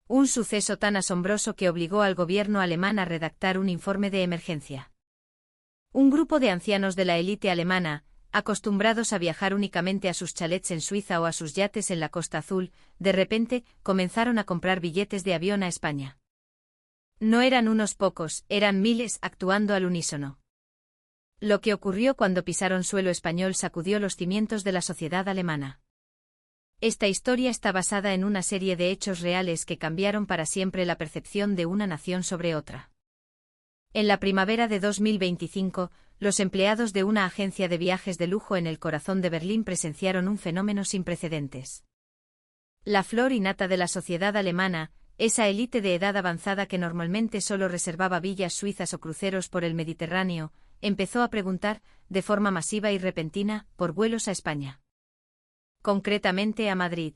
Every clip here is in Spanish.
Un suceso tan asombroso que obligó al gobierno alemán a redactar un informe de emergencia. Un grupo de ancianos de la élite alemana, acostumbrados a viajar únicamente a sus chalets en Suiza o a sus yates en la Costa Azul, de repente, comenzaron a comprar billetes de avión a España. No eran unos pocos, eran miles actuando al unísono. Lo que ocurrió cuando pisaron suelo español sacudió los cimientos de la sociedad alemana. Esta historia está basada en una serie de hechos reales que cambiaron para siempre la percepción de una nación sobre otra. En la primavera de 2025, los empleados de una agencia de viajes de lujo en el corazón de Berlín presenciaron un fenómeno sin precedentes. La flor y nata de la sociedad alemana, esa élite de edad avanzada que normalmente solo reservaba villas suizas o cruceros por el Mediterráneo, empezó a preguntar, de forma masiva y repentina, por vuelos a España. Concretamente a Madrid.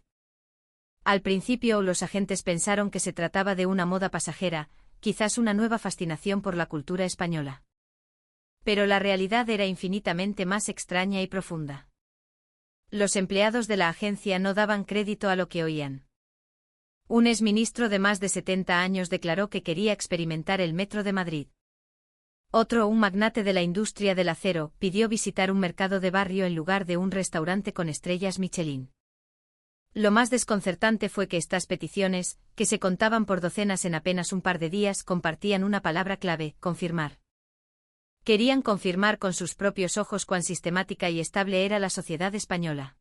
Al principio los agentes pensaron que se trataba de una moda pasajera, quizás una nueva fascinación por la cultura española. Pero la realidad era infinitamente más extraña y profunda. Los empleados de la agencia no daban crédito a lo que oían. Un exministro de más de 70 años declaró que quería experimentar el metro de Madrid. Otro, un magnate de la industria del acero, pidió visitar un mercado de barrio en lugar de un restaurante con estrellas Michelin. Lo más desconcertante fue que estas peticiones, que se contaban por docenas en apenas un par de días, compartían una palabra clave: confirmar. Querían confirmar con sus propios ojos cuán sistemática y estable era la sociedad española.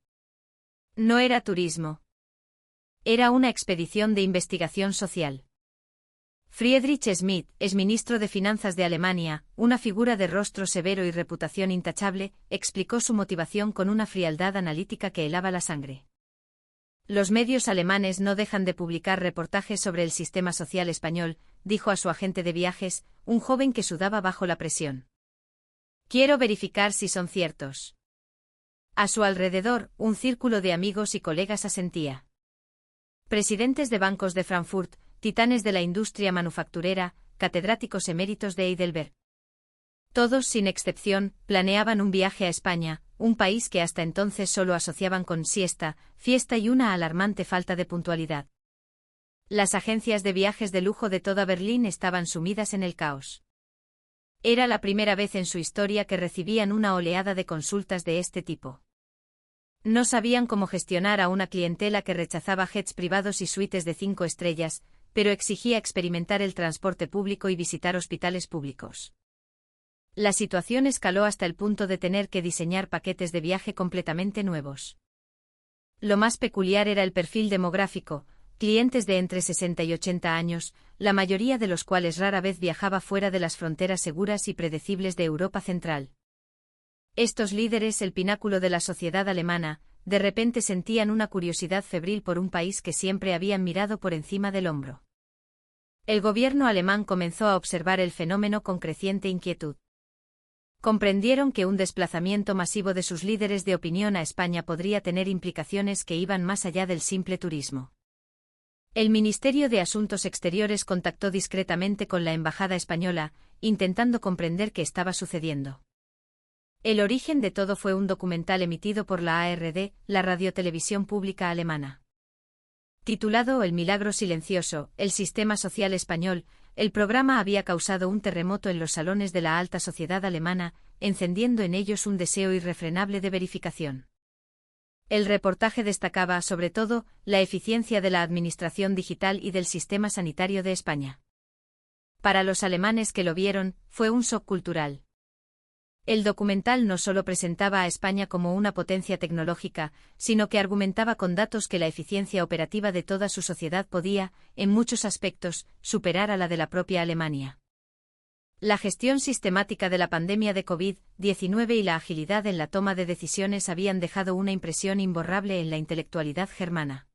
No era turismo. Era una expedición de investigación social. Friedrich Schmidt, exministro de Finanzas de Alemania, una figura de rostro severo y reputación intachable, explicó su motivación con una frialdad analítica que helaba la sangre. Los medios alemanes no dejan de publicar reportajes sobre el sistema social español, dijo a su agente de viajes, un joven que sudaba bajo la presión. Quiero verificar si son ciertos. A su alrededor, un círculo de amigos y colegas asentía. Presidentes de bancos de Frankfurt, titanes de la industria manufacturera, catedráticos eméritos de Heidelberg. Todos, sin excepción, planeaban un viaje a España, un país que hasta entonces solo asociaban con siesta, fiesta y una alarmante falta de puntualidad. Las agencias de viajes de lujo de toda Berlín estaban sumidas en el caos. Era la primera vez en su historia que recibían una oleada de consultas de este tipo. No sabían cómo gestionar a una clientela que rechazaba jets privados y suites de 5 estrellas, pero exigía experimentar el transporte público y visitar hospitales públicos. La situación escaló hasta el punto de tener que diseñar paquetes de viaje completamente nuevos. Lo más peculiar era el perfil demográfico, clientes de entre 60 y 80 años, la mayoría de los cuales rara vez viajaba fuera de las fronteras seguras y predecibles de Europa Central. Estos líderes, el pináculo de la sociedad alemana, de repente sentían una curiosidad febril por un país que siempre habían mirado por encima del hombro. El gobierno alemán comenzó a observar el fenómeno con creciente inquietud. Comprendieron que un desplazamiento masivo de sus líderes de opinión a España podría tener implicaciones que iban más allá del simple turismo. El Ministerio de Asuntos Exteriores contactó discretamente con la embajada española, intentando comprender qué estaba sucediendo. El origen de todo fue un documental emitido por la ARD, la radiotelevisión pública alemana. Titulado El milagro silencioso, el sistema social español, el programa había causado un terremoto en los salones de la alta sociedad alemana, encendiendo en ellos un deseo irrefrenable de verificación. El reportaje destacaba, sobre todo, la eficiencia de la administración digital y del sistema sanitario de España. Para los alemanes que lo vieron, fue un shock cultural. El documental no solo presentaba a España como una potencia tecnológica, sino que argumentaba con datos que la eficiencia operativa de toda su sociedad podía, en muchos aspectos, superar a la de la propia Alemania. La gestión sistemática de la pandemia de COVID-19 y la agilidad en la toma de decisiones habían dejado una impresión imborrable en la intelectualidad germana.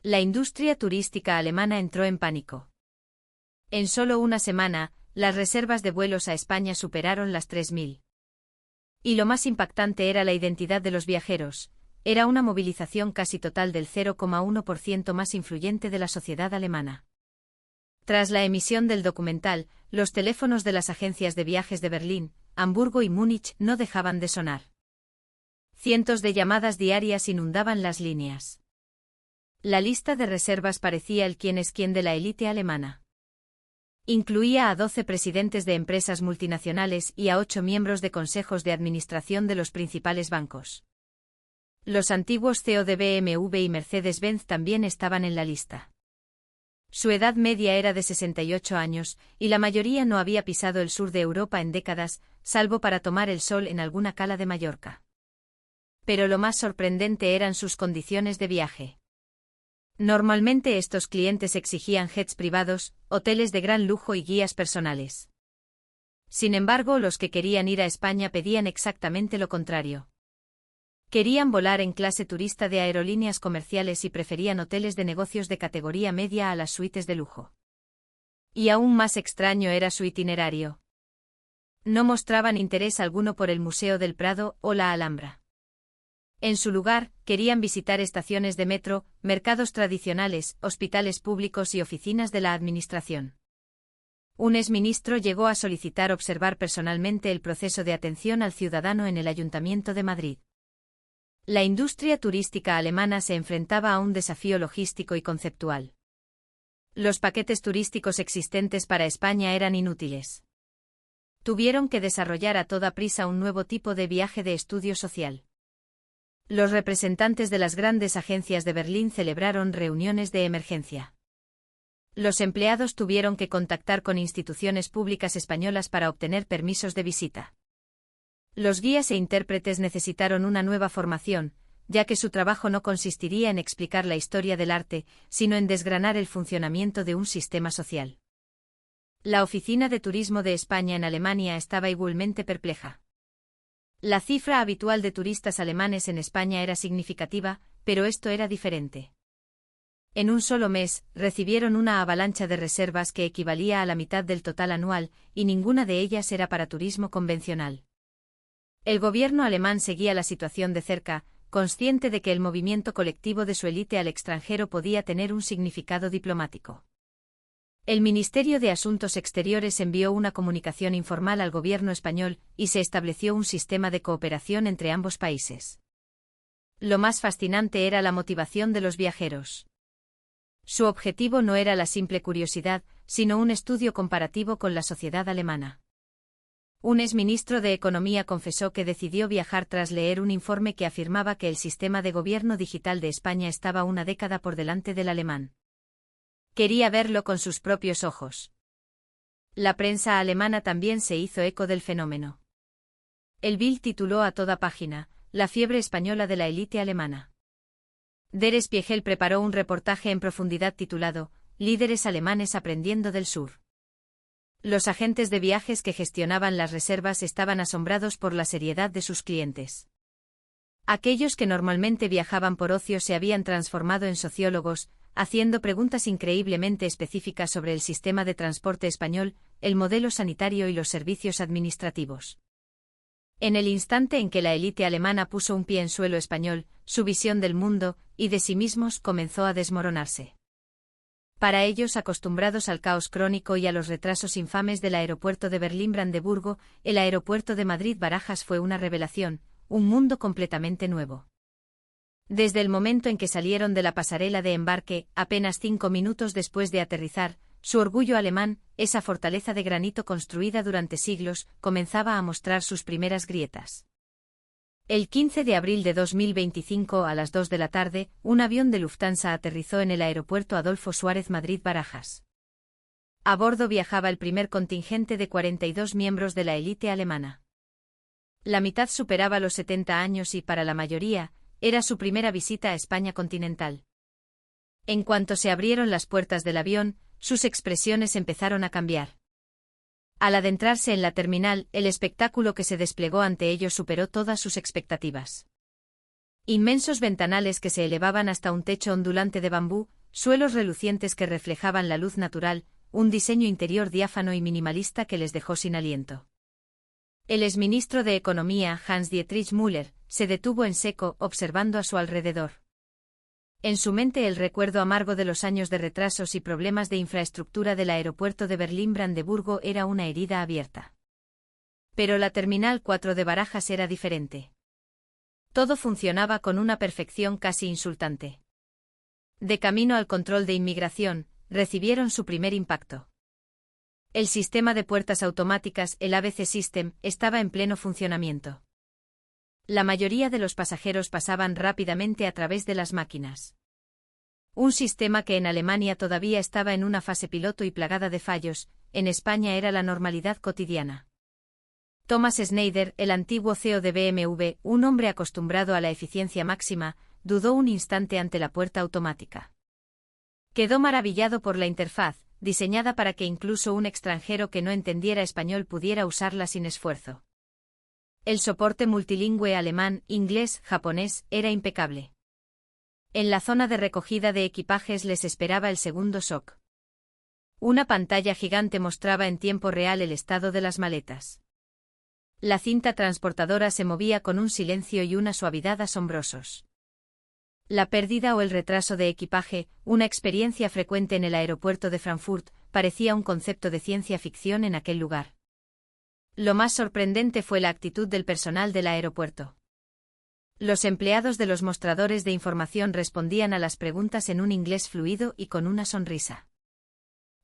La industria turística alemana entró en pánico. En solo una semana, las reservas de vuelos a España superaron las 3.000. Y lo más impactante era la identidad de los viajeros. Era una movilización casi total del 0,1% más influyente de la sociedad alemana. Tras la emisión del documental, los teléfonos de las agencias de viajes de Berlín, Hamburgo y Múnich no dejaban de sonar. Cientos de llamadas diarias inundaban las líneas. La lista de reservas parecía el quién es quién de la élite alemana. Incluía a 12 presidentes de empresas multinacionales y a 8 miembros de consejos de administración de los principales bancos. Los antiguos CEO de BMW y Mercedes-Benz también estaban en la lista. Su edad media era de 68 años, y la mayoría no había pisado el sur de Europa en décadas, salvo para tomar el sol en alguna cala de Mallorca. Pero lo más sorprendente eran sus condiciones de viaje. Normalmente estos clientes exigían jets privados, hoteles de gran lujo y guías personales. Sin embargo, los que querían ir a España pedían exactamente lo contrario. Querían volar en clase turista de aerolíneas comerciales y preferían hoteles de negocios de categoría media a las suites de lujo. Y aún más extraño era su itinerario. No mostraban interés alguno por el Museo del Prado o la Alhambra. En su lugar, querían visitar estaciones de metro, mercados tradicionales, hospitales públicos y oficinas de la administración. Un exministro llegó a solicitar observar personalmente el proceso de atención al ciudadano en el Ayuntamiento de Madrid. La industria turística alemana se enfrentaba a un desafío logístico y conceptual. Los paquetes turísticos existentes para España eran inútiles. Tuvieron que desarrollar a toda prisa un nuevo tipo de viaje de estudio social. Los representantes de las grandes agencias de Berlín celebraron reuniones de emergencia. Los empleados tuvieron que contactar con instituciones públicas españolas para obtener permisos de visita. Los guías e intérpretes necesitaron una nueva formación, ya que su trabajo no consistiría en explicar la historia del arte, sino en desgranar el funcionamiento de un sistema social. La Oficina de Turismo de España en Alemania estaba igualmente perpleja. La cifra habitual de turistas alemanes en España era significativa, pero esto era diferente. En un solo mes, recibieron una avalancha de reservas que equivalía a la mitad del total anual, y ninguna de ellas era para turismo convencional. El gobierno alemán seguía la situación de cerca, consciente de que el movimiento colectivo de su élite al extranjero podía tener un significado diplomático. El Ministerio de Asuntos Exteriores envió una comunicación informal al gobierno español, y se estableció un sistema de cooperación entre ambos países. Lo más fascinante era la motivación de los viajeros. Su objetivo no era la simple curiosidad, sino un estudio comparativo con la sociedad alemana. Un exministro de Economía confesó que decidió viajar tras leer un informe que afirmaba que el sistema de gobierno digital de España estaba una década por delante del alemán. Quería verlo con sus propios ojos. La prensa alemana también se hizo eco del fenómeno. El Bild tituló a toda página, "La fiebre española de la élite alemana". Der Spiegel preparó un reportaje en profundidad titulado, "Líderes alemanes aprendiendo del sur". Los agentes de viajes que gestionaban las reservas estaban asombrados por la seriedad de sus clientes. Aquellos que normalmente viajaban por ocio se habían transformado en sociólogos, haciendo preguntas increíblemente específicas sobre el sistema de transporte español, el modelo sanitario y los servicios administrativos. En el instante en que la élite alemana puso un pie en suelo español, su visión del mundo y de sí mismos comenzó a desmoronarse. Para ellos, acostumbrados al caos crónico y a los retrasos infames del aeropuerto de Berlín-Brandeburgo, el aeropuerto de Madrid-Barajas fue una revelación, un mundo completamente nuevo. Desde el momento en que salieron de la pasarela de embarque, apenas 5 minutos después de aterrizar, su orgullo alemán, esa fortaleza de granito construida durante siglos, comenzaba a mostrar sus primeras grietas. El 15 de abril de 2025 a las 2 de la tarde, un avión de Lufthansa aterrizó en el aeropuerto Adolfo Suárez Madrid-Barajas. A bordo viajaba el primer contingente de 42 miembros de la élite alemana. La mitad superaba los 70 años y, para la mayoría, era su primera visita a España continental. En cuanto se abrieron las puertas del avión, sus expresiones empezaron a cambiar. Al adentrarse en la terminal, el espectáculo que se desplegó ante ellos superó todas sus expectativas. Inmensos ventanales que se elevaban hasta un techo ondulante de bambú, suelos relucientes que reflejaban la luz natural, un diseño interior diáfano y minimalista que les dejó sin aliento. El exministro de Economía, Hans-Dietrich Müller, se detuvo en seco, observando a su alrededor. En su mente el recuerdo amargo de los años de retrasos y problemas de infraestructura del aeropuerto de Berlín-Brandeburgo era una herida abierta. Pero la Terminal 4 de Barajas era diferente. Todo funcionaba con una perfección casi insultante. De camino al control de inmigración, recibieron su primer impacto. El sistema de puertas automáticas, el ABC System, estaba en pleno funcionamiento. La mayoría de los pasajeros pasaban rápidamente a través de las máquinas. Un sistema que en Alemania todavía estaba en una fase piloto y plagada de fallos, en España era la normalidad cotidiana. Thomas Schneider, el antiguo CEO de BMW, un hombre acostumbrado a la eficiencia máxima, dudó un instante ante la puerta automática. Quedó maravillado por la interfaz, diseñada para que incluso un extranjero que no entendiera español pudiera usarla sin esfuerzo. El soporte multilingüe alemán, inglés, japonés, era impecable. En la zona de recogida de equipajes les esperaba el segundo shock. Una pantalla gigante mostraba en tiempo real el estado de las maletas. La cinta transportadora se movía con un silencio y una suavidad asombrosos. La pérdida o el retraso de equipaje, una experiencia frecuente en el aeropuerto de Frankfurt, parecía un concepto de ciencia ficción en aquel lugar. Lo más sorprendente fue la actitud del personal del aeropuerto. Los empleados de los mostradores de información respondían a las preguntas en un inglés fluido y con una sonrisa.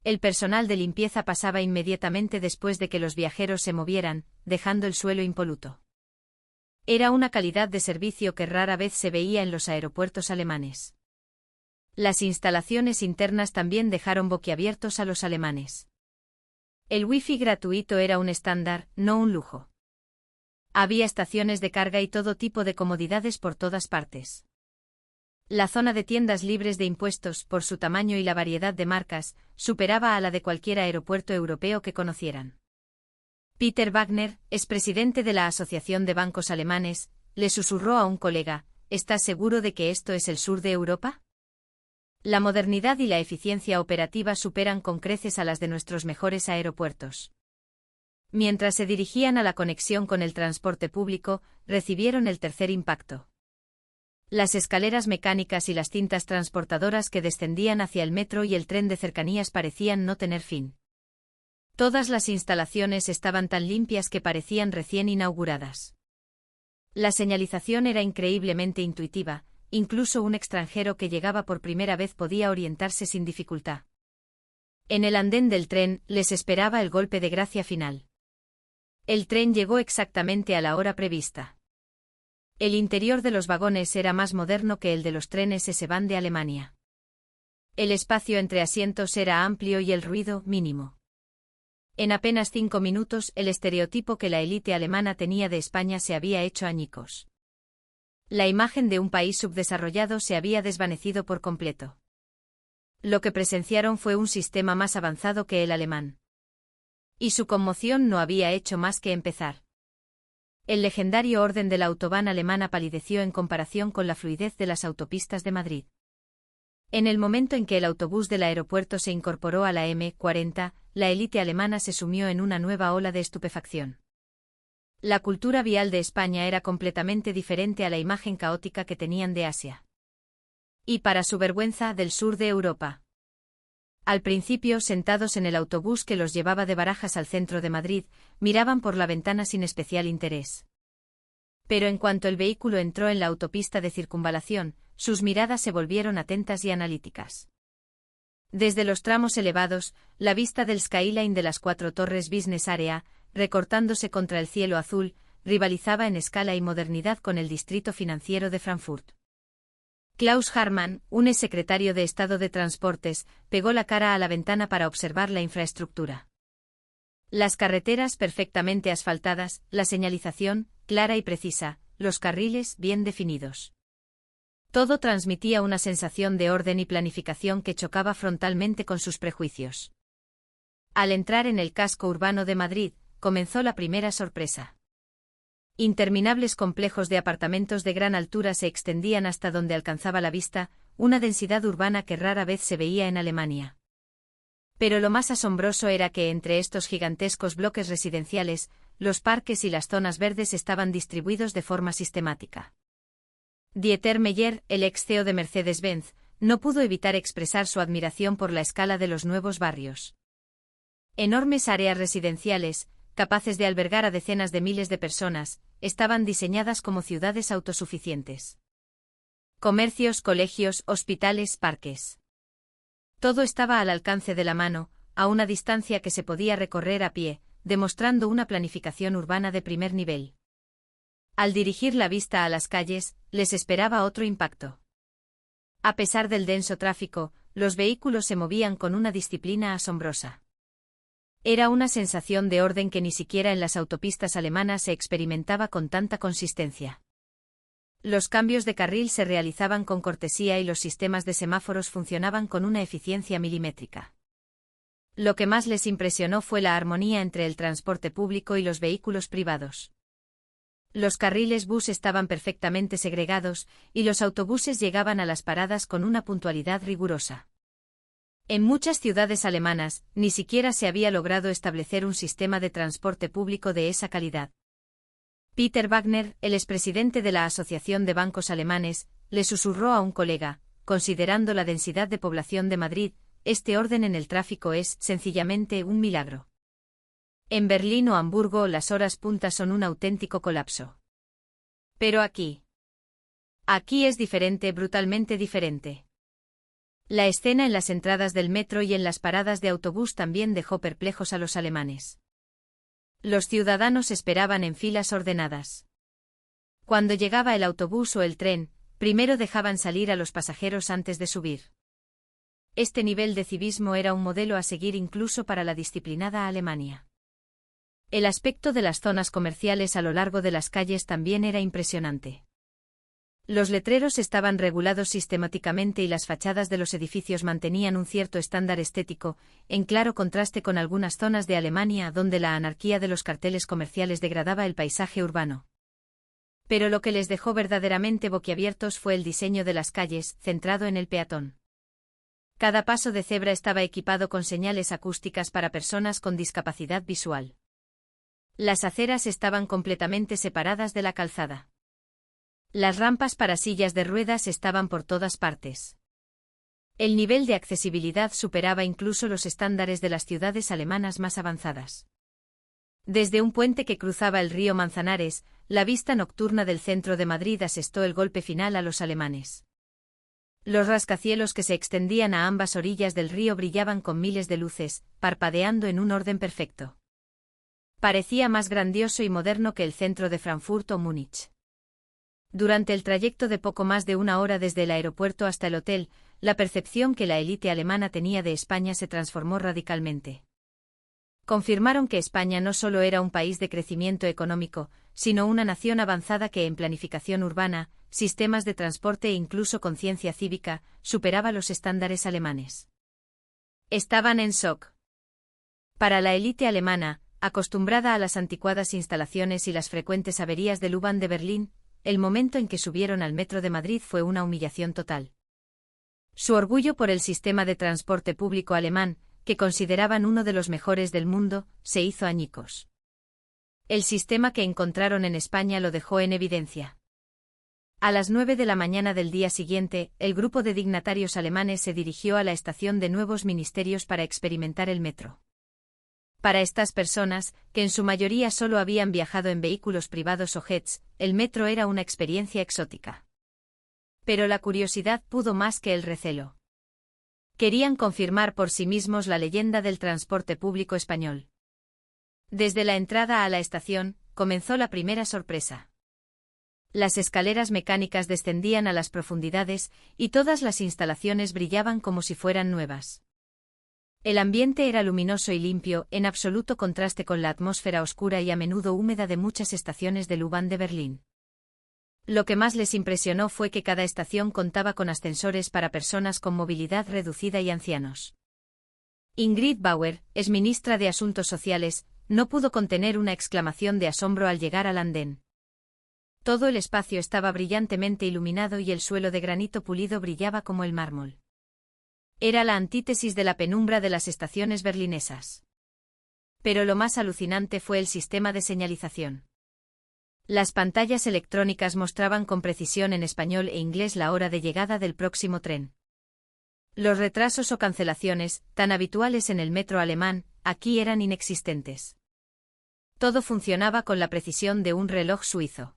El personal de limpieza pasaba inmediatamente después de que los viajeros se movieran, dejando el suelo impoluto. Era una calidad de servicio que rara vez se veía en los aeropuertos alemanes. Las instalaciones internas también dejaron boquiabiertos a los alemanes. El wifi gratuito era un estándar, no un lujo. Había estaciones de carga y todo tipo de comodidades por todas partes. La zona de tiendas libres de impuestos, por su tamaño y la variedad de marcas, superaba a la de cualquier aeropuerto europeo que conocieran. Peter Wagner, expresidente de la Asociación de Bancos Alemanes, le susurró a un colega: ¿estás seguro de que esto es el sur de Europa? La modernidad y la eficiencia operativa superan con creces a las de nuestros mejores aeropuertos. Mientras se dirigían a la conexión con el transporte público, recibieron el tercer impacto. Las escaleras mecánicas y las cintas transportadoras que descendían hacia el metro y el tren de cercanías parecían no tener fin. Todas las instalaciones estaban tan limpias que parecían recién inauguradas. La señalización era increíblemente intuitiva, incluso un extranjero que llegaba por primera vez podía orientarse sin dificultad. En el andén del tren les esperaba el golpe de gracia final. El tren llegó exactamente a la hora prevista. El interior de los vagones era más moderno que el de los trenes S-Bahn de Alemania. El espacio entre asientos era amplio y el ruido mínimo. En apenas 5 minutos el estereotipo que la élite alemana tenía de España se había hecho añicos. La imagen de un país subdesarrollado se había desvanecido por completo. Lo que presenciaron fue un sistema más avanzado que el alemán. Y su conmoción no había hecho más que empezar. El legendario orden de la autobahn alemana palideció en comparación con la fluidez de las autopistas de Madrid. En el momento en que el autobús del aeropuerto se incorporó a la M40, la élite alemana se sumió en una nueva ola de estupefacción. La cultura vial de España era completamente diferente a la imagen caótica que tenían de Asia. Y para su vergüenza, del sur de Europa. Al principio, sentados en el autobús que los llevaba de Barajas al centro de Madrid, miraban por la ventana sin especial interés. Pero en cuanto el vehículo entró en la autopista de circunvalación, sus miradas se volvieron atentas y analíticas. Desde los tramos elevados, la vista del skyline de las 4 torres Business Area, recortándose contra el cielo azul, rivalizaba en escala y modernidad con el distrito financiero de Frankfurt. Klaus Hartmann, un exsecretario de Estado de Transportes, pegó la cara a la ventana para observar la infraestructura. Las carreteras perfectamente asfaltadas, la señalización, clara y precisa, los carriles bien definidos. Todo transmitía una sensación de orden y planificación que chocaba frontalmente con sus prejuicios. Al entrar en el casco urbano de Madrid, comenzó la primera sorpresa. Interminables complejos de apartamentos de gran altura se extendían hasta donde alcanzaba la vista, una densidad urbana que rara vez se veía en Alemania. Pero lo más asombroso era que entre estos gigantescos bloques residenciales, los parques y las zonas verdes estaban distribuidos de forma sistemática. Dieter Meyer, el ex CEO de Mercedes-Benz, no pudo evitar expresar su admiración por la escala de los nuevos barrios. Enormes áreas residenciales, capaces de albergar a decenas de miles de personas, estaban diseñadas como ciudades autosuficientes. Comercios, colegios, hospitales, parques. Todo estaba al alcance de la mano, a una distancia que se podía recorrer a pie, demostrando una planificación urbana de primer nivel. Al dirigir la vista a las calles, les esperaba otro impacto. A pesar del denso tráfico, los vehículos se movían con una disciplina asombrosa. Era una sensación de orden que ni siquiera en las autopistas alemanas se experimentaba con tanta consistencia. Los cambios de carril se realizaban con cortesía y los sistemas de semáforos funcionaban con una eficiencia milimétrica. Lo que más les impresionó fue la armonía entre el transporte público y los vehículos privados. Los carriles bus estaban perfectamente segregados, y los autobuses llegaban a las paradas con una puntualidad rigurosa. En muchas ciudades alemanas, ni siquiera se había logrado establecer un sistema de transporte público de esa calidad. Peter Wagner, el expresidente de la Asociación de Bancos Alemanes, le susurró a un colega: considerando la densidad de población de Madrid, este orden en el tráfico es, sencillamente, un milagro. En Berlín o Hamburgo las horas punta son un auténtico colapso. Pero aquí es diferente, brutalmente diferente. La escena en las entradas del metro y en las paradas de autobús también dejó perplejos a los alemanes. Los ciudadanos esperaban en filas ordenadas. Cuando llegaba el autobús o el tren, primero dejaban salir a los pasajeros antes de subir. Este nivel de civismo era un modelo a seguir incluso para la disciplinada Alemania. El aspecto de las zonas comerciales a lo largo de las calles también era impresionante. Los letreros estaban regulados sistemáticamente y las fachadas de los edificios mantenían un cierto estándar estético, en claro contraste con algunas zonas de Alemania donde la anarquía de los carteles comerciales degradaba el paisaje urbano. Pero lo que les dejó verdaderamente boquiabiertos fue el diseño de las calles, centrado en el peatón. Cada paso de cebra estaba equipado con señales acústicas para personas con discapacidad visual. Las aceras estaban completamente separadas de la calzada. Las rampas para sillas de ruedas estaban por todas partes. El nivel de accesibilidad superaba incluso los estándares de las ciudades alemanas más avanzadas. Desde un puente que cruzaba el río Manzanares, la vista nocturna del centro de Madrid asestó el golpe final a los alemanes. Los rascacielos que se extendían a ambas orillas del río brillaban con miles de luces, parpadeando en un orden perfecto. Parecía más grandioso y moderno que el centro de Frankfurt o Múnich. Durante el trayecto de poco más de una hora desde el aeropuerto hasta el hotel, la percepción que la élite alemana tenía de España se transformó radicalmente. Confirmaron que España no solo era un país de crecimiento económico, sino una nación avanzada que en planificación urbana, sistemas de transporte e incluso conciencia cívica, superaba los estándares alemanes. Estaban en shock. Para la élite alemana, acostumbrada a las anticuadas instalaciones y las frecuentes averías del U-Bahn de Berlín, el momento en que subieron al metro de Madrid fue una humillación total. Su orgullo por el sistema de transporte público alemán, que consideraban uno de los mejores del mundo, se hizo añicos. El sistema que encontraron en España lo dejó en evidencia. A las 9 de la mañana del día siguiente, el grupo de dignatarios alemanes se dirigió a la estación de Nuevos Ministerios para experimentar el metro. Para estas personas, que en su mayoría solo habían viajado en vehículos privados o jets, el metro era una experiencia exótica. Pero la curiosidad pudo más que el recelo. Querían confirmar por sí mismos la leyenda del transporte público español. Desde la entrada a la estación, comenzó la primera sorpresa. Las escaleras mecánicas descendían a las profundidades, y todas las instalaciones brillaban como si fueran nuevas. El ambiente era luminoso y limpio, en absoluto contraste con la atmósfera oscura y a menudo húmeda de muchas estaciones del U-Bahn de Berlín. Lo que más les impresionó fue que cada estación contaba con ascensores para personas con movilidad reducida y ancianos. Ingrid Bauer, exministra de Asuntos Sociales, no pudo contener una exclamación de asombro al llegar al andén. Todo el espacio estaba brillantemente iluminado y el suelo de granito pulido brillaba como el mármol. Era la antítesis de la penumbra de las estaciones berlinesas. Pero lo más alucinante fue el sistema de señalización. Las pantallas electrónicas mostraban con precisión en español e inglés la hora de llegada del próximo tren. Los retrasos o cancelaciones, tan habituales en el metro alemán, aquí eran inexistentes. Todo funcionaba con la precisión de un reloj suizo.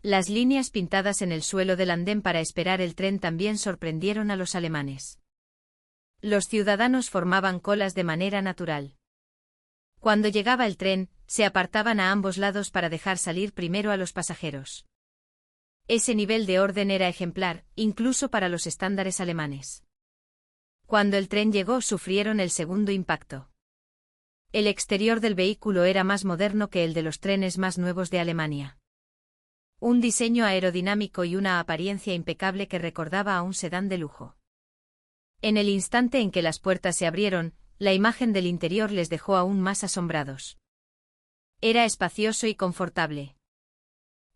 Las líneas pintadas en el suelo del andén para esperar el tren también sorprendieron a los alemanes. Los ciudadanos formaban colas de manera natural. Cuando llegaba el tren, se apartaban a ambos lados para dejar salir primero a los pasajeros. Ese nivel de orden era ejemplar, incluso para los estándares alemanes. Cuando el tren llegó, sufrieron el segundo impacto. El exterior del vehículo era más moderno que el de los trenes más nuevos de Alemania. Un diseño aerodinámico y una apariencia impecable que recordaba a un sedán de lujo. En el instante en que las puertas se abrieron, la imagen del interior les dejó aún más asombrados. Era espacioso y confortable.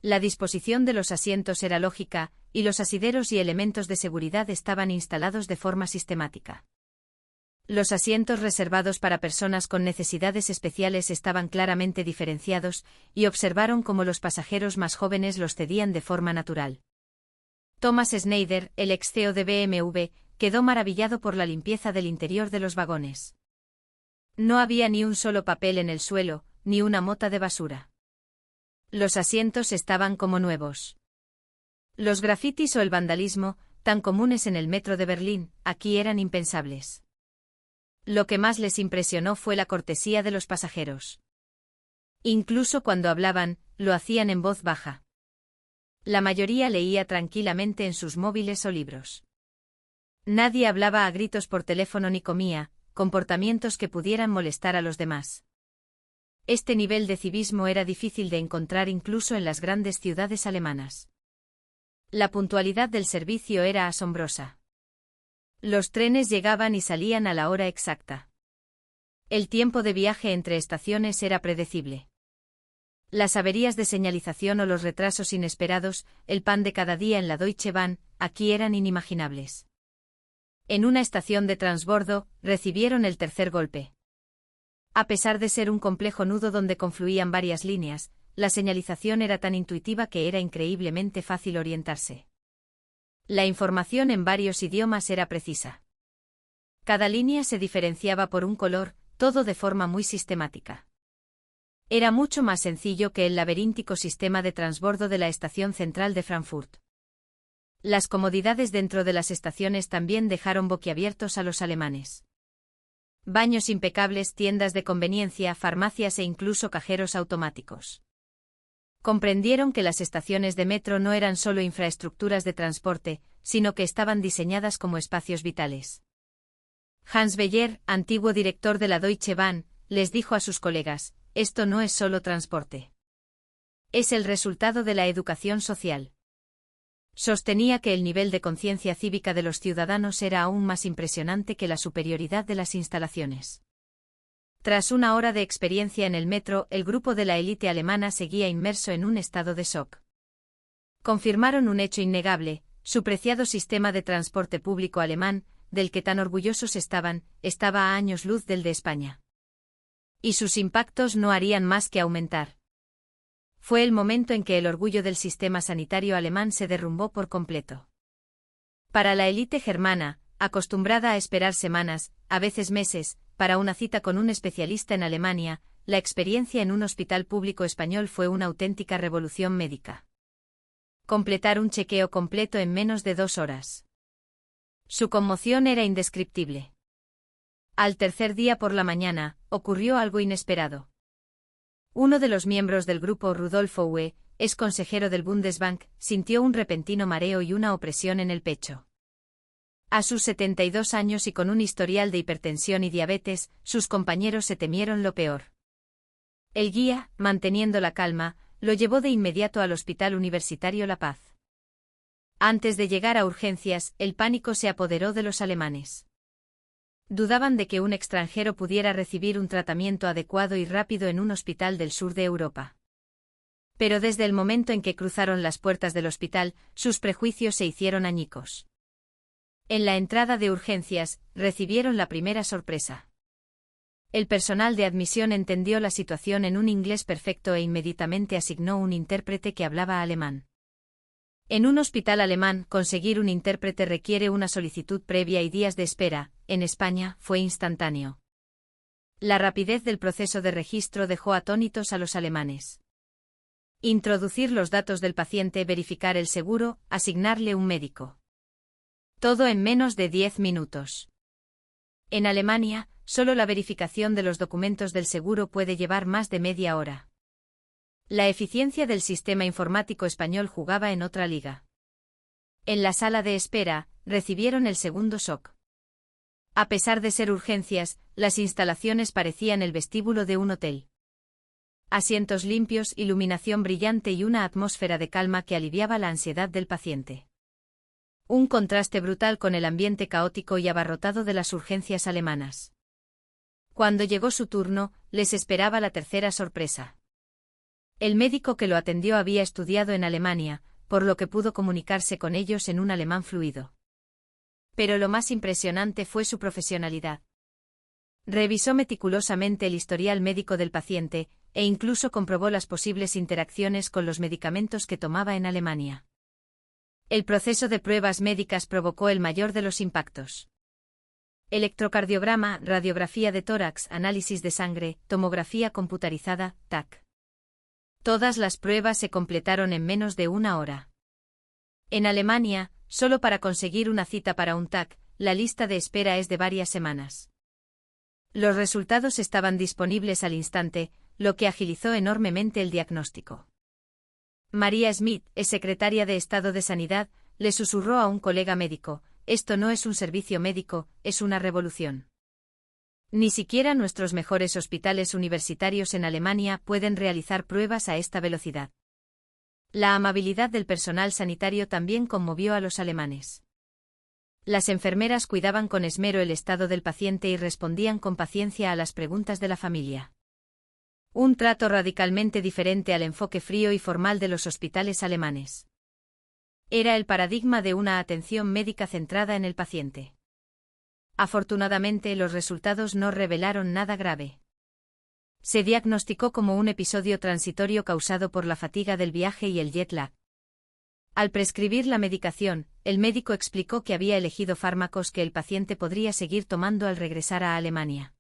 La disposición de los asientos era lógica, y los asideros y elementos de seguridad estaban instalados de forma sistemática. Los asientos reservados para personas con necesidades especiales estaban claramente diferenciados, y observaron cómo los pasajeros más jóvenes los cedían de forma natural. Thomas Schneider, el ex CEO de BMW, quedó maravillado por la limpieza del interior de los vagones. No había ni un solo papel en el suelo, ni una mota de basura. Los asientos estaban como nuevos. Los grafitis o el vandalismo, tan comunes en el metro de Berlín, aquí eran impensables. Lo que más les impresionó fue la cortesía de los pasajeros. Incluso cuando hablaban, lo hacían en voz baja. La mayoría leía tranquilamente en sus móviles o libros. Nadie hablaba a gritos por teléfono ni comía, comportamientos que pudieran molestar a los demás. Este nivel de civismo era difícil de encontrar incluso en las grandes ciudades alemanas. La puntualidad del servicio era asombrosa. Los trenes llegaban y salían a la hora exacta. El tiempo de viaje entre estaciones era predecible. Las averías de señalización o los retrasos inesperados, el pan de cada día en la Deutsche Bahn, aquí eran inimaginables. En una estación de transbordo, recibieron el tercer golpe. A pesar de ser un complejo nudo donde confluían varias líneas, la señalización era tan intuitiva que era increíblemente fácil orientarse. La información en varios idiomas era precisa. Cada línea se diferenciaba por un color, todo de forma muy sistemática. Era mucho más sencillo que el laberíntico sistema de transbordo de la estación central de Frankfurt. Las comodidades dentro de las estaciones también dejaron boquiabiertos a los alemanes. Baños impecables, tiendas de conveniencia, farmacias e incluso cajeros automáticos. Comprendieron que las estaciones de metro no eran solo infraestructuras de transporte, sino que estaban diseñadas como espacios vitales. Hans Beyer, antiguo director de la Deutsche Bahn, les dijo a sus colegas: esto no es solo transporte. Es el resultado de la educación social. Sostenía que el nivel de conciencia cívica de los ciudadanos era aún más impresionante que la superioridad de las instalaciones. Tras una hora de experiencia en el metro, el grupo de la élite alemana seguía inmerso en un estado de shock. Confirmaron un hecho innegable: su preciado sistema de transporte público alemán, del que tan orgullosos estaban, estaba a años luz del de España. Y sus impactos no harían más que aumentar. Fue el momento en que el orgullo del sistema sanitario alemán se derrumbó por completo. Para la élite germana, acostumbrada a esperar semanas, a veces meses, para una cita con un especialista en Alemania, la experiencia en un hospital público español fue una auténtica revolución médica. Completar un chequeo completo en menos de 2 horas. Su conmoción era indescriptible. Al tercer día por la mañana, ocurrió algo inesperado. Uno de los miembros del grupo, Rudolf Howe, ex consejero del Bundesbank, sintió un repentino mareo y una opresión en el pecho. A sus 72 años y con un historial de hipertensión y diabetes, sus compañeros se temieron lo peor. El guía, manteniendo la calma, lo llevó de inmediato al Hospital Universitario La Paz. Antes de llegar a urgencias, el pánico se apoderó de los alemanes. Dudaban de que un extranjero pudiera recibir un tratamiento adecuado y rápido en un hospital del sur de Europa. Pero desde el momento en que cruzaron las puertas del hospital, sus prejuicios se hicieron añicos. En la entrada de urgencias, recibieron la primera sorpresa. El personal de admisión entendió la situación en un inglés perfecto e inmediatamente asignó un intérprete que hablaba alemán. En un hospital alemán, conseguir un intérprete requiere una solicitud previa y días de espera. En España, fue instantáneo. La rapidez del proceso de registro dejó atónitos a los alemanes. Introducir los datos del paciente, verificar el seguro, asignarle un médico. Todo en menos de 10 minutos. En Alemania, solo la verificación de los documentos del seguro puede llevar más de media hora. La eficiencia del sistema informático español jugaba en otra liga. En la sala de espera, recibieron el segundo shock. A pesar de ser urgencias, las instalaciones parecían el vestíbulo de un hotel. Asientos limpios, iluminación brillante y una atmósfera de calma que aliviaba la ansiedad del paciente. Un contraste brutal con el ambiente caótico y abarrotado de las urgencias alemanas. Cuando llegó su turno, les esperaba la tercera sorpresa. El médico que lo atendió había estudiado en Alemania, por lo que pudo comunicarse con ellos en un alemán fluido. Pero lo más impresionante fue su profesionalidad. Revisó meticulosamente el historial médico del paciente, e incluso comprobó las posibles interacciones con los medicamentos que tomaba en Alemania. El proceso de pruebas médicas provocó el mayor de los impactos. Electrocardiograma, radiografía de tórax, análisis de sangre, tomografía computarizada, TAC. Todas las pruebas se completaron en menos de una hora. En Alemania, solo para conseguir una cita para un TAC, la lista de espera es de varias semanas. Los resultados estaban disponibles al instante, lo que agilizó enormemente el diagnóstico. María Smith, secretaria de Estado de Sanidad, le susurró a un colega médico: «Esto no es un servicio médico, es una revolución. Ni siquiera nuestros mejores hospitales universitarios en Alemania pueden realizar pruebas a esta velocidad». La amabilidad del personal sanitario también conmovió a los alemanes. Las enfermeras cuidaban con esmero el estado del paciente y respondían con paciencia a las preguntas de la familia. Un trato radicalmente diferente al enfoque frío y formal de los hospitales alemanes. Era el paradigma de una atención médica centrada en el paciente. Afortunadamente, los resultados no revelaron nada grave. Se diagnosticó como un episodio transitorio causado por la fatiga del viaje y el jet lag. Al prescribir la medicación, el médico explicó que había elegido fármacos que el paciente podría seguir tomando al regresar a Alemania.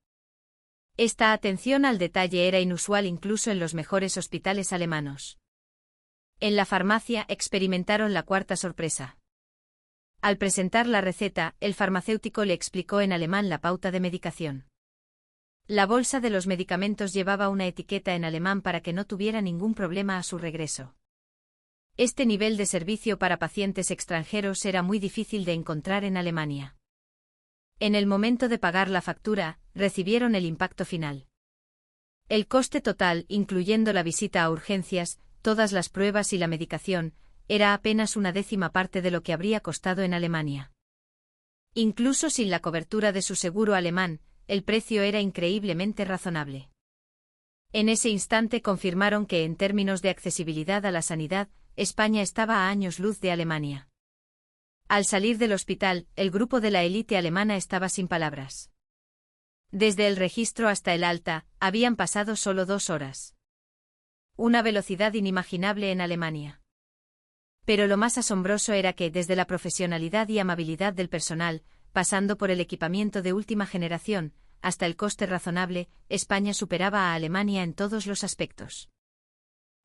Esta atención al detalle era inusual incluso en los mejores hospitales alemanos. En la farmacia experimentaron la cuarta sorpresa. Al presentar la receta, el farmacéutico le explicó en alemán la pauta de medicación. La bolsa de los medicamentos llevaba una etiqueta en alemán para que no tuviera ningún problema a su regreso. Este nivel de servicio para pacientes extranjeros era muy difícil de encontrar en Alemania. En el momento de pagar la factura, recibieron el impacto final. El coste total, incluyendo la visita a urgencias, todas las pruebas y la medicación, era apenas una décima parte de lo que habría costado en Alemania. Incluso sin la cobertura de su seguro alemán, el precio era increíblemente razonable. En ese instante confirmaron que en términos de accesibilidad a la sanidad, España estaba a años luz de Alemania. Al salir del hospital, el grupo de la élite alemana estaba sin palabras. Desde el registro hasta el alta, habían pasado solo 2 horas. Una velocidad inimaginable en Alemania. Pero lo más asombroso era que, desde la profesionalidad y amabilidad del personal, pasando por el equipamiento de última generación, hasta el coste razonable, España superaba a Alemania en todos los aspectos.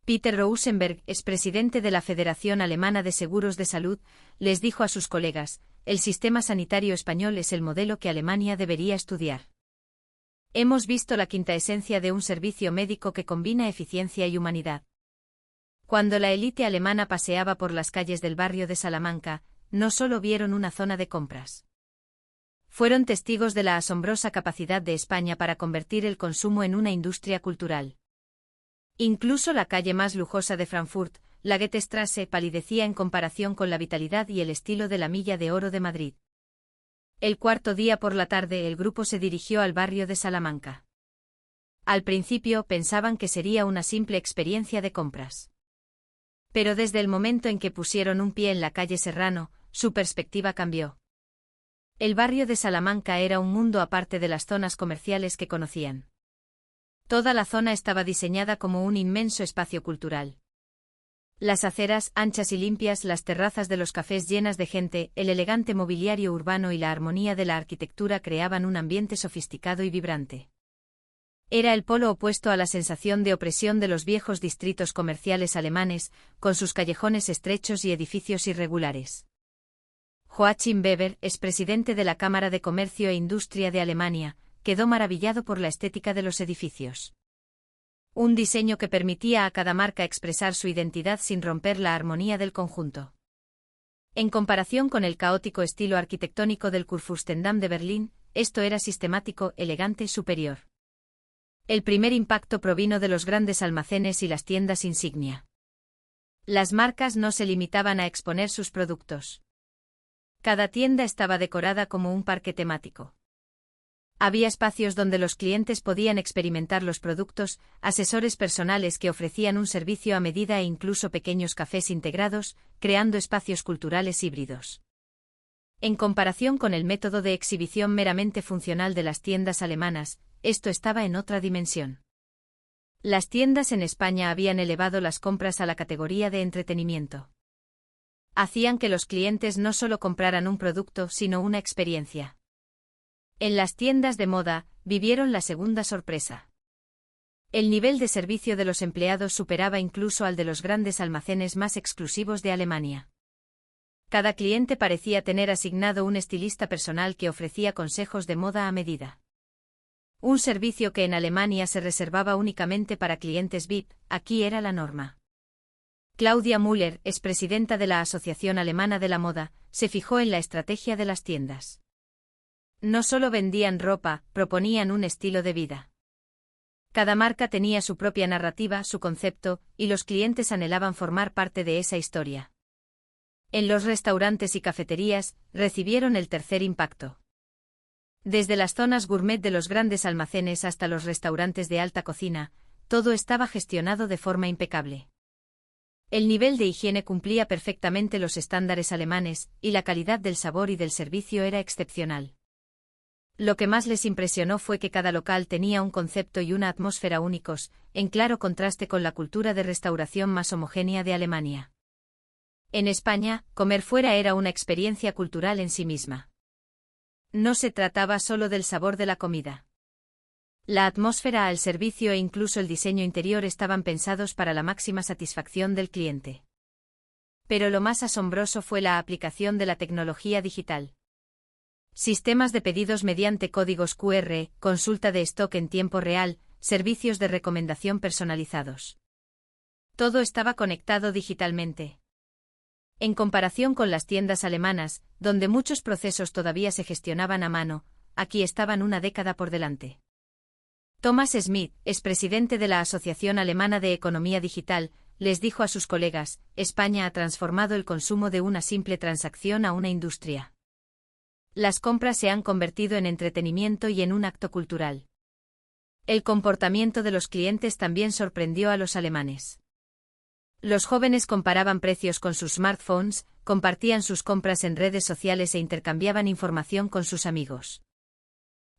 Peter Rosenberg, expresidente de la Federación Alemana de Seguros de Salud, les dijo a sus colegas: «El sistema sanitario español es el modelo que Alemania debería estudiar. Hemos visto la quinta esencia de un servicio médico que combina eficiencia y humanidad». Cuando la élite alemana paseaba por las calles del barrio de Salamanca, no solo vieron una zona de compras. Fueron testigos de la asombrosa capacidad de España para convertir el consumo en una industria cultural. Incluso la calle más lujosa de Frankfurt, la Goethestrasse, palidecía en comparación con la vitalidad y el estilo de la Milla de Oro de Madrid. El cuarto día por la tarde el grupo se dirigió al barrio de Salamanca. Al principio pensaban que sería una simple experiencia de compras. Pero desde el momento en que pusieron un pie en la calle Serrano, su perspectiva cambió. El barrio de Salamanca era un mundo aparte de las zonas comerciales que conocían. Toda la zona estaba diseñada como un inmenso espacio cultural. Las aceras, anchas y limpias, las terrazas de los cafés llenas de gente, el elegante mobiliario urbano y la armonía de la arquitectura creaban un ambiente sofisticado y vibrante. Era el polo opuesto a la sensación de opresión de los viejos distritos comerciales alemanes, con sus callejones estrechos y edificios irregulares. Joachim Weber, expresidente de la Cámara de Comercio e Industria de Alemania, quedó maravillado por la estética de los edificios. Un diseño que permitía a cada marca expresar su identidad sin romper la armonía del conjunto. En comparación con el caótico estilo arquitectónico del Kurfürstendamm de Berlín, esto era sistemático, elegante, superior. El primer impacto provino de los grandes almacenes y las tiendas insignia. Las marcas no se limitaban a exponer sus productos. Cada tienda estaba decorada como un parque temático. Había espacios donde los clientes podían experimentar los productos, asesores personales que ofrecían un servicio a medida e incluso pequeños cafés integrados, creando espacios culturales híbridos. En comparación con el método de exhibición meramente funcional de las tiendas alemanas, esto estaba en otra dimensión. Las tiendas en España habían elevado las compras a la categoría de entretenimiento. Hacían que los clientes no solo compraran un producto, sino una experiencia. En las tiendas de moda, vivieron la segunda sorpresa. El nivel de servicio de los empleados superaba incluso al de los grandes almacenes más exclusivos de Alemania. Cada cliente parecía tener asignado un estilista personal que ofrecía consejos de moda a medida. Un servicio que en Alemania se reservaba únicamente para clientes VIP, aquí era la norma. Claudia Müller, expresidenta de la Asociación Alemana de la Moda, se fijó en la estrategia de las tiendas. No solo vendían ropa, proponían un estilo de vida. Cada marca tenía su propia narrativa, su concepto, y los clientes anhelaban formar parte de esa historia. En los restaurantes y cafeterías, recibieron el tercer impacto. Desde las zonas gourmet de los grandes almacenes hasta los restaurantes de alta cocina, todo estaba gestionado de forma impecable. El nivel de higiene cumplía perfectamente los estándares alemanes, y la calidad del sabor y del servicio era excepcional. Lo que más les impresionó fue que cada local tenía un concepto y una atmósfera únicos, en claro contraste con la cultura de restauración más homogénea de Alemania. En España, comer fuera era una experiencia cultural en sí misma. No se trataba solo del sabor de la comida. La atmósfera, el servicio e incluso el diseño interior estaban pensados para la máxima satisfacción del cliente. Pero lo más asombroso fue la aplicación de la tecnología digital. Sistemas de pedidos mediante códigos QR, consulta de stock en tiempo real, servicios de recomendación personalizados. Todo estaba conectado digitalmente. En comparación con las tiendas alemanas, donde muchos procesos todavía se gestionaban a mano, aquí estaban una década por delante. Thomas Schmidt, expresidente de la Asociación Alemana de Economía Digital, les dijo a sus colegas: España ha transformado el consumo de una simple transacción a una industria. Las compras se han convertido en entretenimiento y en un acto cultural. El comportamiento de los clientes también sorprendió a los alemanes. Los jóvenes comparaban precios con sus smartphones, compartían sus compras en redes sociales e intercambiaban información con sus amigos.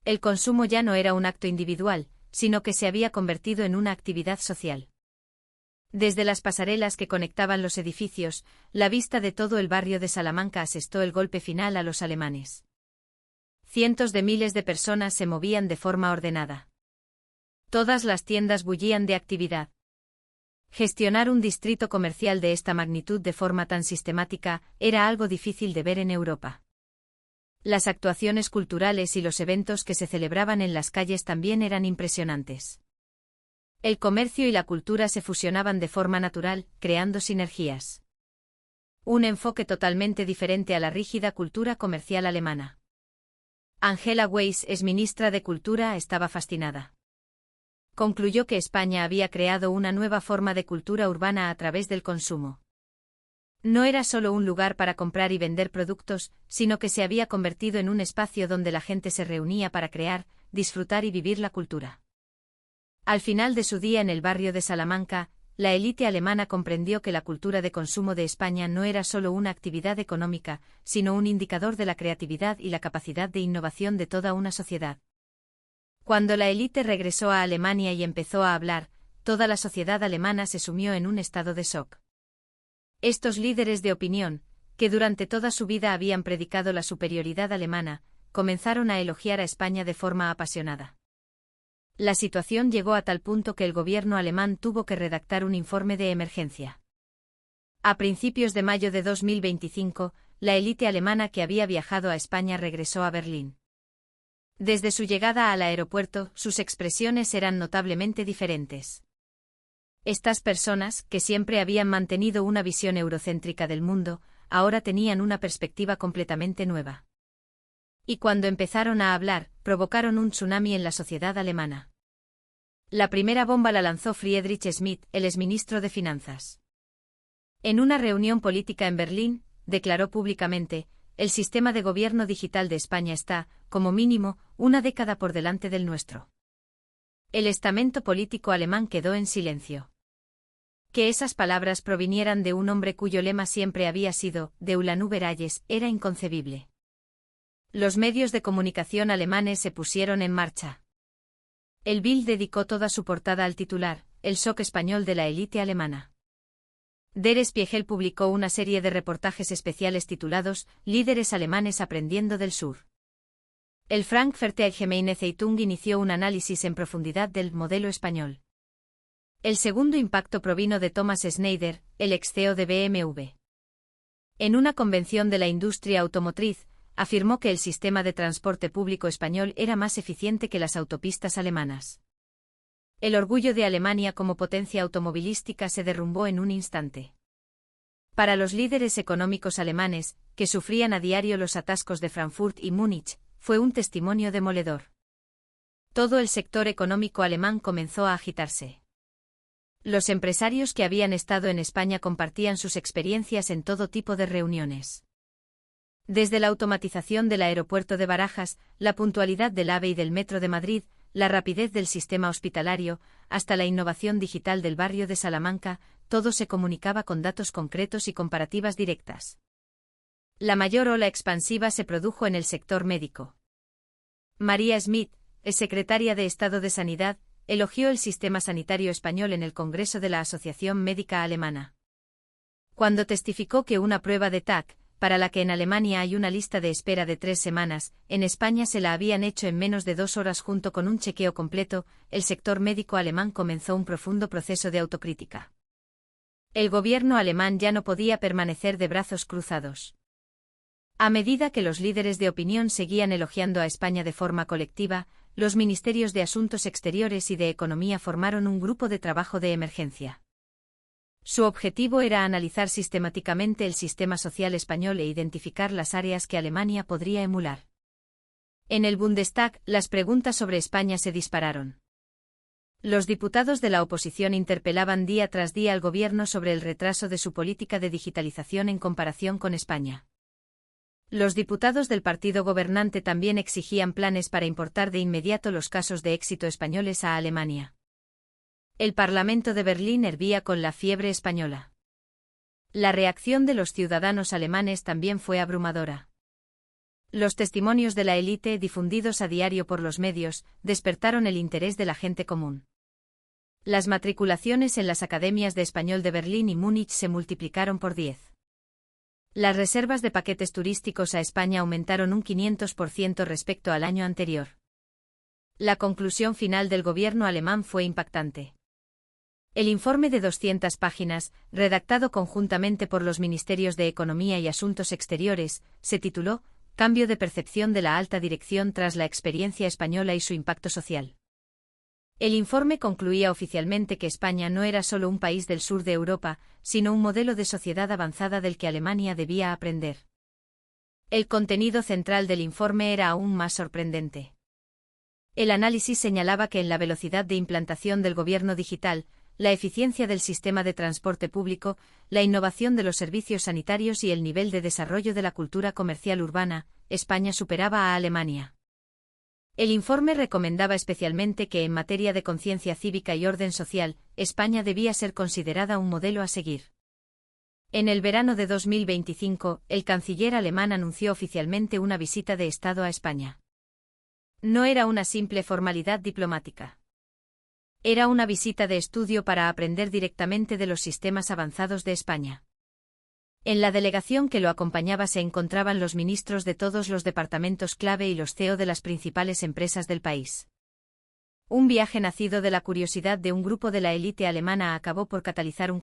El consumo ya no era un acto individual, sino que se había convertido en una actividad social. Desde las pasarelas que conectaban los edificios, la vista de todo el barrio de Salamanca asestó el golpe final a los alemanes. Cientos de miles de personas se movían de forma ordenada. Todas las tiendas bullían de actividad. Gestionar un distrito comercial de esta magnitud de forma tan sistemática era algo difícil de ver en Europa. Las actuaciones culturales y los eventos que se celebraban en las calles también eran impresionantes. El comercio y la cultura se fusionaban de forma natural, creando sinergias. Un enfoque totalmente diferente a la rígida cultura comercial alemana. Angela Weiss, exministra de Cultura, estaba fascinada. Concluyó que España había creado una nueva forma de cultura urbana a través del consumo. No era solo un lugar para comprar y vender productos, sino que se había convertido en un espacio donde la gente se reunía para crear, disfrutar y vivir la cultura. Al final de su día en el barrio de Salamanca, la élite alemana comprendió que la cultura de consumo de España no era solo una actividad económica, sino un indicador de la creatividad y la capacidad de innovación de toda una sociedad. Cuando la élite regresó a Alemania y empezó a hablar, toda la sociedad alemana se sumió en un estado de shock. Estos líderes de opinión, que durante toda su vida habían predicado la superioridad alemana, comenzaron a elogiar a España de forma apasionada. La situación llegó a tal punto que el gobierno alemán tuvo que redactar un informe de emergencia. A principios de mayo de 2025, la élite alemana que había viajado a España regresó a Berlín. Desde su llegada al aeropuerto, sus expresiones eran notablemente diferentes. Estas personas, que siempre habían mantenido una visión eurocéntrica del mundo, ahora tenían una perspectiva completamente nueva. Y cuando empezaron a hablar, provocaron un tsunami en la sociedad alemana. La primera bomba la lanzó Friedrich Schmidt, el exministro de Finanzas. En una reunión política en Berlín, declaró públicamente: el sistema de gobierno digital de España está, como mínimo, una década por delante del nuestro. El estamento político alemán quedó en silencio. Que esas palabras provinieran de un hombre cuyo lema siempre había sido «Deutschland über alles» era inconcebible. Los medios de comunicación alemanes se pusieron en marcha. El Bild dedicó toda su portada al titular: «El shock español de la élite alemana». Der Spiegel publicó una serie de reportajes especiales titulados «Líderes alemanes aprendiendo del sur». El Frankfurter Allgemeine Zeitung inició un análisis en profundidad del modelo español. El segundo impacto provino de Thomas Schneider, el ex CEO de BMW. En una convención de la industria automotriz, afirmó que el sistema de transporte público español era más eficiente que las autopistas alemanas. El orgullo de Alemania como potencia automovilística se derrumbó en un instante. Para los líderes económicos alemanes, que sufrían a diario los atascos de Frankfurt y Múnich, fue un testimonio demoledor. Todo el sector económico alemán comenzó a agitarse. Los empresarios que habían estado en España compartían sus experiencias en todo tipo de reuniones. Desde la automatización del aeropuerto de Barajas, la puntualidad del AVE y del Metro de Madrid, la rapidez del sistema hospitalario, hasta la innovación digital del barrio de Salamanca, todo se comunicaba con datos concretos y comparativas directas. La mayor ola expansiva se produjo en el sector médico. María Schmidt, exsecretaria de Estado de Sanidad, elogió el sistema sanitario español en el Congreso de la Asociación Médica Alemana. Cuando testificó que una prueba de TAC, para la que en Alemania hay una lista de espera de 3 semanas, en España se la habían hecho en menos de 2 horas junto con un chequeo completo, el sector médico alemán comenzó un profundo proceso de autocrítica. El gobierno alemán ya no podía permanecer de brazos cruzados. A medida que los líderes de opinión seguían elogiando a España de forma colectiva, los ministerios de Asuntos Exteriores y de Economía formaron un grupo de trabajo de emergencia. Su objetivo era analizar sistemáticamente el sistema social español e identificar las áreas que Alemania podría emular. En el Bundestag, las preguntas sobre España se dispararon. Los diputados de la oposición interpelaban día tras día al gobierno sobre el retraso de su política de digitalización en comparación con España. Los diputados del partido gobernante también exigían planes para importar de inmediato los casos de éxito españoles a Alemania. El Parlamento de Berlín hervía con la fiebre española. La reacción de los ciudadanos alemanes también fue abrumadora. Los testimonios de la élite, difundidos a diario por los medios, despertaron el interés de la gente común. Las matriculaciones en las academias de español de Berlín y Múnich se multiplicaron por 10. Las reservas de paquetes turísticos a España aumentaron un 500% respecto al año anterior. La conclusión final del gobierno alemán fue impactante. El informe de 200 páginas, redactado conjuntamente por los Ministerios de Economía y Asuntos Exteriores, se tituló «Cambio de percepción de la alta dirección tras la experiencia española y su impacto social». El informe concluía oficialmente que España no era solo un país del sur de Europa, sino un modelo de sociedad avanzada del que Alemania debía aprender. El contenido central del informe era aún más sorprendente. El análisis señalaba que en la velocidad de implantación del gobierno digital, la eficiencia del sistema de transporte público, la innovación de los servicios sanitarios y el nivel de desarrollo de la cultura comercial urbana, España superaba a Alemania. El informe recomendaba especialmente que en materia de conciencia cívica y orden social, España debía ser considerada un modelo a seguir. En el verano de 2025, el canciller alemán anunció oficialmente una visita de Estado a España. No era una simple formalidad diplomática. Era una visita de estudio para aprender directamente de los sistemas avanzados de España. En la delegación que lo acompañaba se encontraban los ministros de todos los departamentos clave y los CEO de las principales empresas del país. Un viaje nacido de la curiosidad de un grupo de la élite alemana acabó por catalizar un